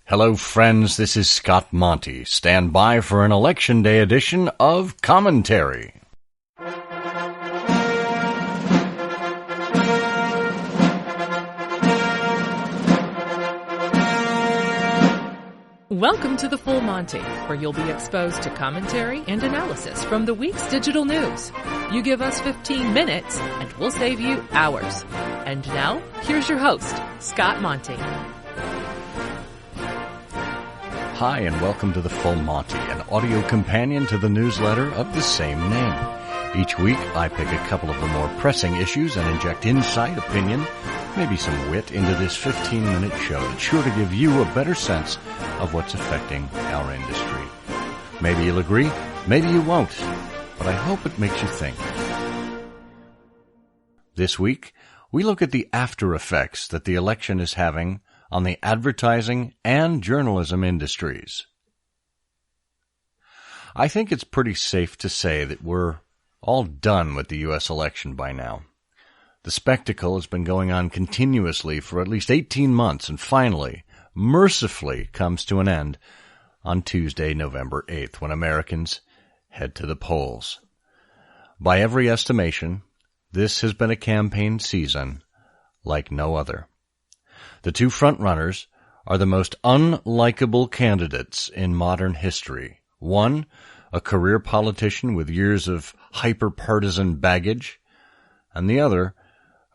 Hello, friends. This is Scott Monty. Stand by for an Election Day edition of Commentary. Welcome to the Full Monty, where you'll be exposed to commentary and analysis from the week's digital news. You give us 15 minutes, and we'll save you hours. And now, here's your host, Scott Monty. Hi, and welcome to the Full Monty, an audio companion to the newsletter of the same name. Each week, I pick a couple of the more pressing issues and inject insight, opinion, maybe some wit into this 15-minute show that's sure to give you a better sense of what's affecting our industry. Maybe you'll agree, maybe you won't, but I hope it makes you think. This week, we look at the after effects that the election is having on the advertising and journalism industries. I think it's pretty safe to say that we're all done with the U.S. election by now. The spectacle has been going on continuously for at least 18 months and finally, mercifully, comes to an end on Tuesday, November 8th, when Americans head to the polls. By every estimation, this has been a campaign season like no other. The two frontrunners are the most unlikable candidates in modern history. One, a career politician with years of hyper-partisan baggage, and the other,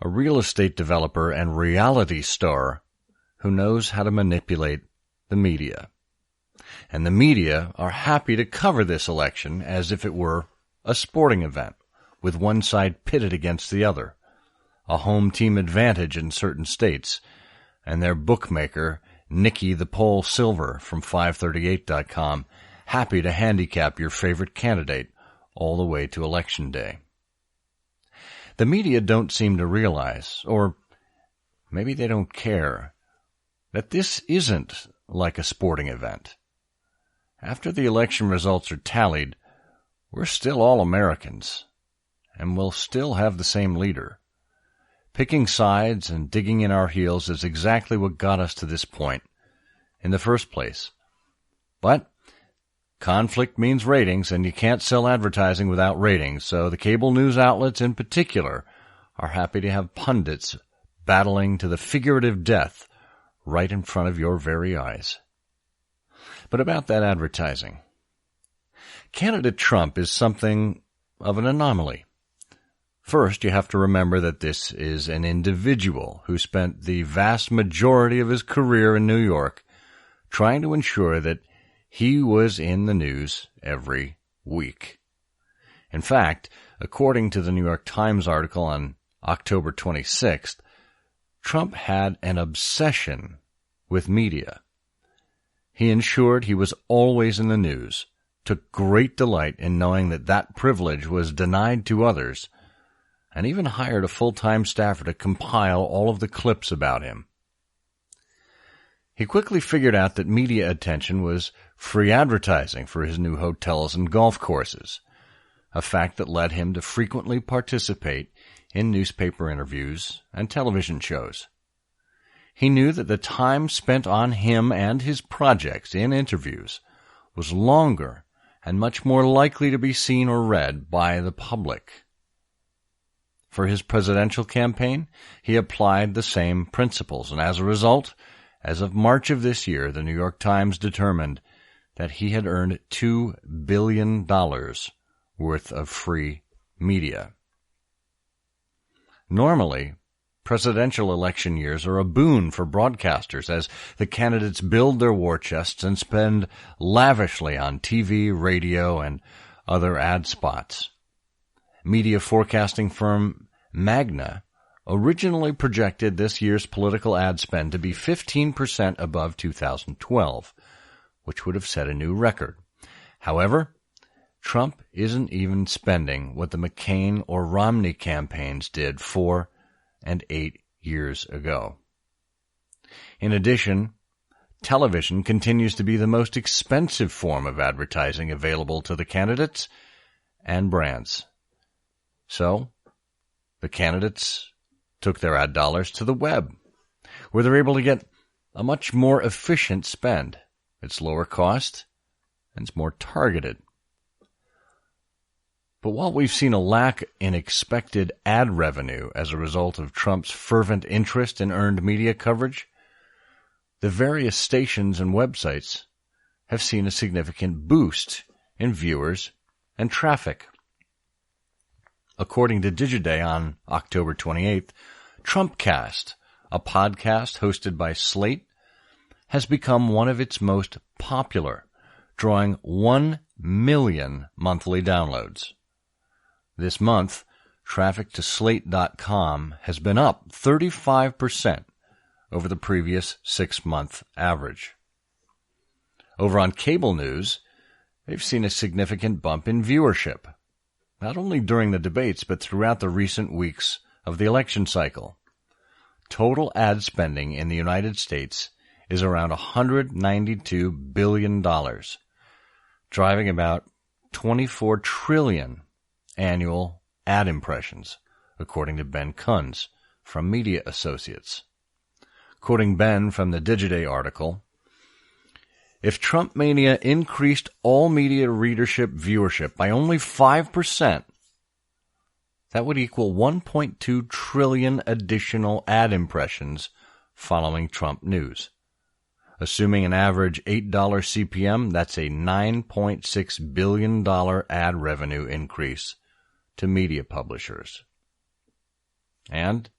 a real estate developer and reality star who knows how to manipulate the media. And the media are happy to cover this election as if it were a sporting event, with one side pitted against the other, a home team advantage in certain states, and their bookmaker, Nikki the Poll Silver from 538.com, happy to handicap your favorite candidate all the way to Election Day. The media don't seem to realize, or maybe they don't care, that this isn't like a sporting event. After the election results are tallied, we're still all Americans, and we'll still have the same leader. Picking sides and digging in our heels is exactly what got us to this point in the first place. But conflict means ratings, and you can't sell advertising without ratings, so the cable news outlets in particular are happy to have pundits battling to the figurative death right in front of your very eyes. But about that advertising. Candidate Trump is something of an anomaly. First, you have to remember that this is an individual who spent the vast majority of his career in New York trying to ensure that he was in the news every week. In fact, according to the New York Times article on October 26th, Trump had an obsession with media. He ensured he was always in the news, took great delight in knowing that that privilege was denied to others, and even hired a full-time staffer to compile all of the clips about him. He quickly figured out that media attention was free advertising for his new hotels and golf courses, a fact that led him to frequently participate in newspaper interviews and television shows. He knew that the time spent on him and his projects in interviews was longer and much more likely to be seen or read by the public. For his presidential campaign, he applied the same principles, and as a result, as of March of this year, the New York Times determined that he had earned $2 billion worth of free media. Normally, presidential election years are a boon for broadcasters as the candidates build their war chests and spend lavishly on TV, radio, and other ad spots. Media forecasting firm Magna originally projected this year's political ad spend to be 15% above 2012, which would have set a new record. However, Trump isn't even spending what the McCain or Romney campaigns did 4 and 8 years ago. In addition, television continues to be the most expensive form of advertising available to the candidates and brands. So, the candidates took their ad dollars to the web, where they're able to get a much more efficient spend. It's lower cost and it's more targeted. But while we've seen a lack in expected ad revenue as a result of Trump's fervent interest in earned media coverage, the various stations and websites have seen a significant boost in viewers and traffic. According to Digiday on October 28th, Trumpcast, a podcast hosted by Slate, has become one of its most popular, drawing 1 million monthly downloads. This month, traffic to Slate.com has been up 35% over the previous 6-month average. Over on cable news, they've seen a significant bump in viewership, not only during the debates, but throughout the recent weeks of the election cycle. Total ad spending in the United States is around $192 billion, driving about 24 trillion annual ad impressions, according to Ben Kunz from Media Associates. Quoting Ben from the Digiday article, if Trump mania increased all media readership viewership by only 5%, that would equal 1.2 trillion additional ad impressions following Trump news. Assuming an average $8 CPM, that's a $9.6 billion ad revenue increase to media publishers. And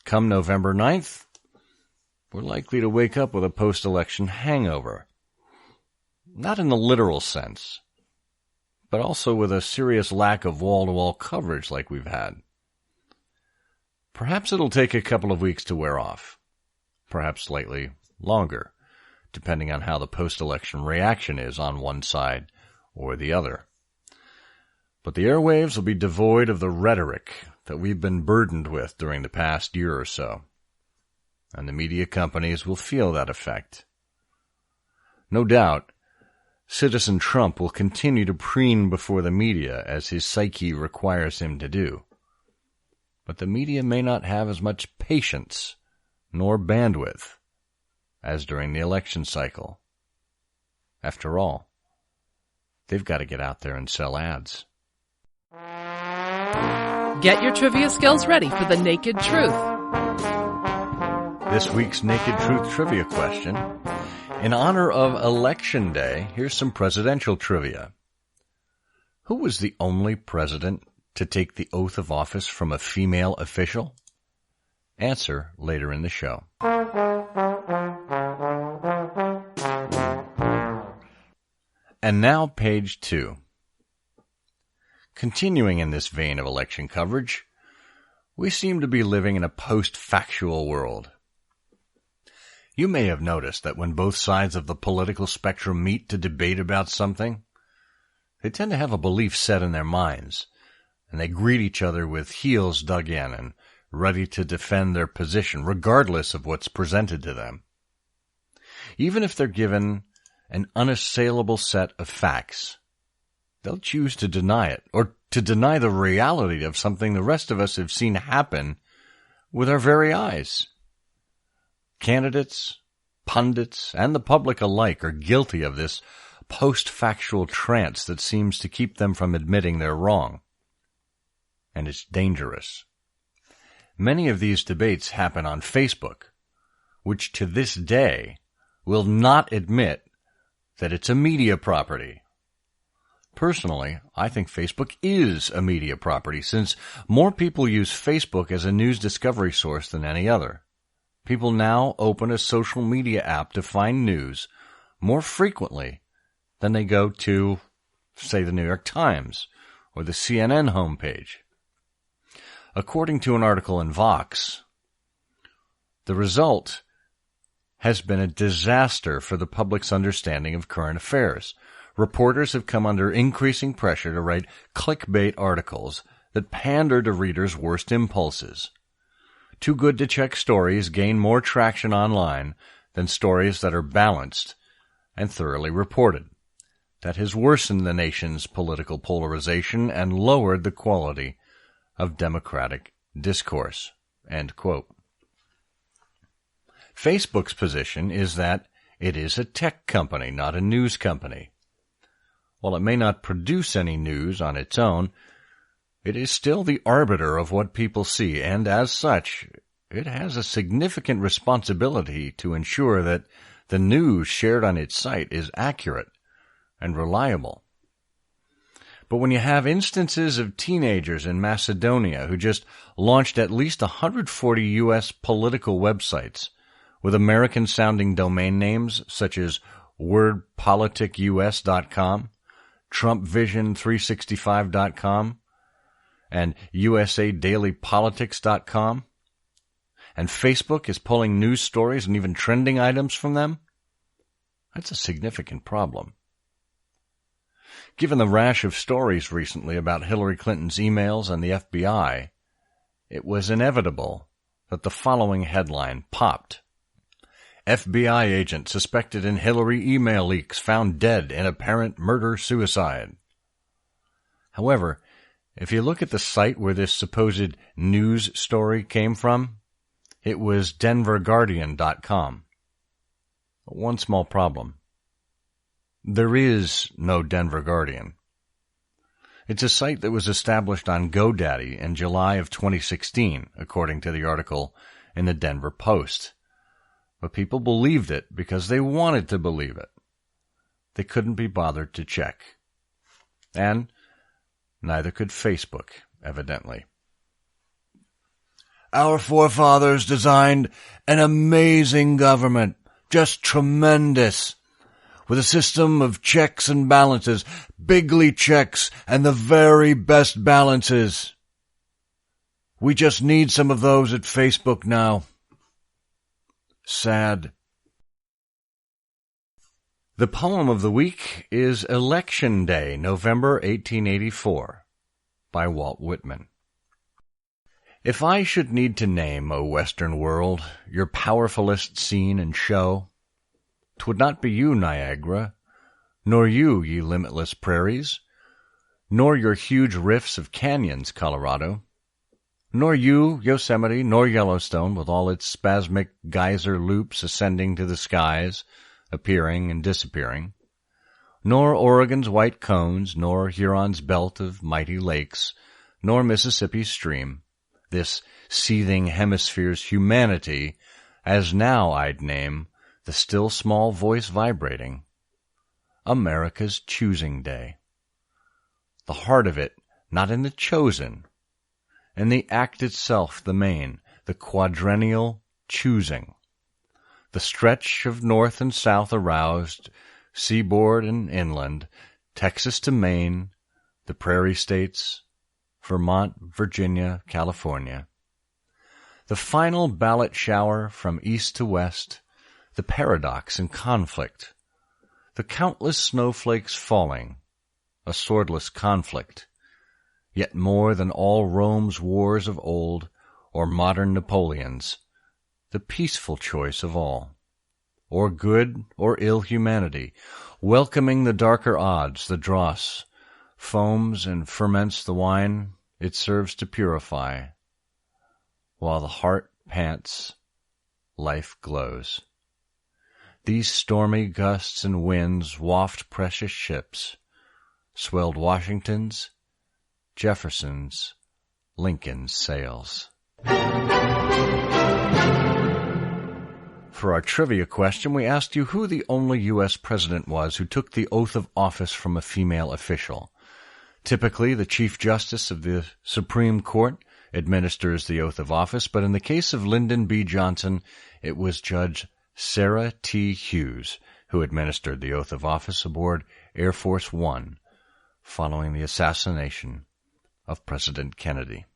come November 9th, we're likely to wake up with a post-election hangover. Not in the literal sense, but also with a serious lack of wall-to-wall coverage like we've had. Perhaps it'll take a couple of weeks to wear off, perhaps slightly longer, depending on how the post-election reaction is on one side or the other. But the airwaves will be devoid of the rhetoric that we've been burdened with during the past year or so, and the media companies will feel that effect. No doubt, Citizen Trump will continue to preen before the media as his psyche requires him to do. But the media may not have as much patience nor bandwidth as during the election cycle. After all, they've got to get out there and sell ads. Get your trivia skills ready for the Naked Truth. This week's Naked Truth trivia question. In honor of Election Day, here's some presidential trivia. Who was the only president to take the oath of office from a female official? Answer later in the show. And now page 2. Continuing in this vein of election coverage, we seem to be living in a post-factual world. You may have noticed that when both sides of the political spectrum meet to debate about something, they tend to have a belief set in their minds, and they greet each other with heels dug in and ready to defend their position, regardless of what's presented to them. Even if they're given an unassailable set of facts, they'll choose to deny it, or to deny the reality of something the rest of us have seen happen with our very eyes. Candidates, pundits, and the public alike are guilty of this post-factual trance that seems to keep them from admitting they're wrong. And it's dangerous. Many of these debates happen on Facebook, which to this day will not admit that it's a media property. Personally, I think Facebook is a media property, since more people use Facebook as a news discovery source than any other. People now open a social media app to find news more frequently than they go to, say, the New York Times or the CNN homepage. According to an article in Vox, the result has been a disaster for the public's understanding of current affairs. Reporters have come under increasing pressure to write clickbait articles that pander to readers' worst impulses. Too good to check stories gain more traction online than stories that are balanced and thoroughly reported. That has worsened the nation's political polarization and lowered the quality of democratic discourse. End quote. Facebook's position is that it is a tech company, not a news company. While it may not produce any news on its own, it is still the arbiter of what people see, and as such, it has a significant responsibility to ensure that the news shared on its site is accurate and reliable. But when you have instances of teenagers in Macedonia who just launched at least 140 U.S. political websites with American-sounding domain names such as wordpoliticus.com, TrumpVision365.com, and USADailyPolitics.com, and Facebook is pulling news stories and even trending items from them, that's a significant problem. Given the rash of stories recently about Hillary Clinton's emails and the FBI, it was inevitable that the following headline popped. FBI agent suspected in Hillary email leaks found dead in apparent murder-suicide. However, if you look at the site where this supposed news story came from, it was denverguardian.com. One small problem. There is no Denver Guardian. It's a site that was established on GoDaddy in July of 2016, according to the article in the Denver Post. But people believed it because they wanted to believe it. They couldn't be bothered to check. And neither could Facebook, evidently. Our forefathers designed an amazing government, just tremendous, with a system of checks and balances, bigly checks, and the very best balances. We just need some of those at Facebook now. Sad. The poem of the week is Election Day, November 1884, by Walt Whitman. If I should need to name, O Western world, your powerfulest scene and show, 'twould not be you, Niagara, nor you, ye limitless prairies, nor your huge rifts of canyons, Colorado, nor you, Yosemite, nor Yellowstone, with all its spasmic geyser loops ascending to the skies, appearing and disappearing, nor Oregon's white cones, nor Huron's belt of mighty lakes, nor Mississippi's stream, this seething hemisphere's humanity, as now I'd name the still small voice vibrating, America's choosing day. The heart of it, not in the chosen, in the act itself, the main, the quadrennial choosing. The stretch of north and south aroused, seaboard and inland, Texas to Maine, the prairie states, Vermont, Virginia, California. The final ballot shower from east to west, the paradox and conflict, the countless snowflakes falling, a swordless conflict, yet more than all Rome's wars of old, or modern Napoleon's, the peaceful choice of all, or good or ill humanity, welcoming the darker odds, the dross, foams and ferments the wine it serves to purify, while the heart pants, life glows. These stormy gusts and winds waft precious ships, swelled Washington's, Jefferson's, Lincoln's sails. For our trivia question, we asked you who the only U.S. president was who took the oath of office from a female official. Typically, the Chief Justice of the Supreme Court administers the oath of office, but in the case of Lyndon B. Johnson, it was Judge Sarah T. Hughes who administered the oath of office aboard Air Force One following the assassination of President Kennedy.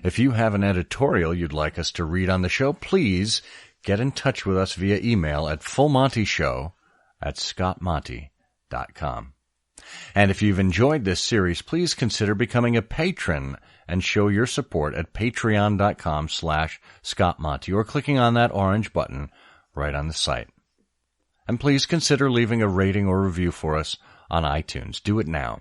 If you have an editorial you'd like us to read on the show, please get in touch with us via email at fullmontyshow@scottmonty.com. And if you've enjoyed this series, please consider becoming a patron and show your support at patreon.com/scottmonty or clicking on that orange button right on the site. And please consider leaving a rating or review for us on iTunes. Do it now.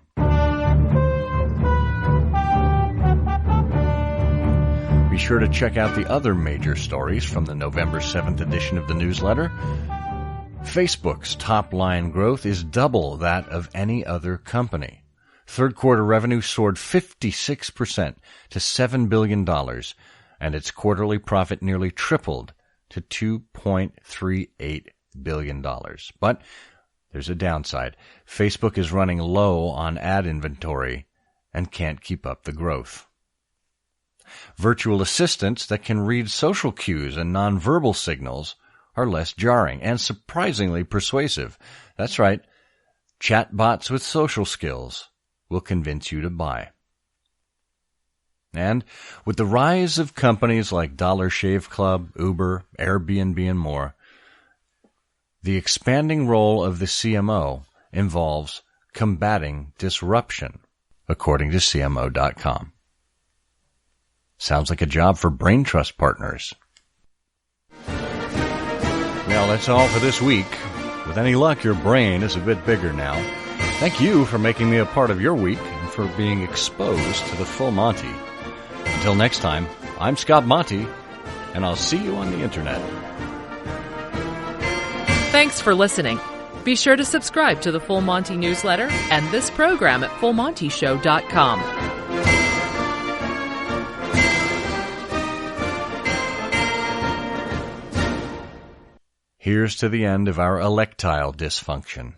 Be sure to check out the other major stories from the November 7th edition of the newsletter. Facebook's top-line growth is double that of any other company. Third-quarter revenue soared 56% to $7 billion, and its quarterly profit nearly tripled to $2.38 billion. But there's a downside. Facebook is running low on ad inventory and can't keep up the growth. Virtual assistants that can read social cues and nonverbal signals are less jarring and surprisingly persuasive. That's right, chatbots with social skills will convince you to buy. And with the rise of companies like Dollar Shave Club, Uber, Airbnb, and more, the expanding role of the CMO involves combating disruption, according to CMO.com. Sounds like a job for Brain Trust Partners. Well, that's all for this week. With any luck, your brain is a bit bigger now. Thank you for making me a part of your week and for being exposed to the full Monty. Until next time, I'm Scott Monty, and I'll see you on the Internet. Thanks for listening. Be sure to subscribe to the Full Monty newsletter and this program at FullMontyShow.com. Here's to the end of our electile dysfunction.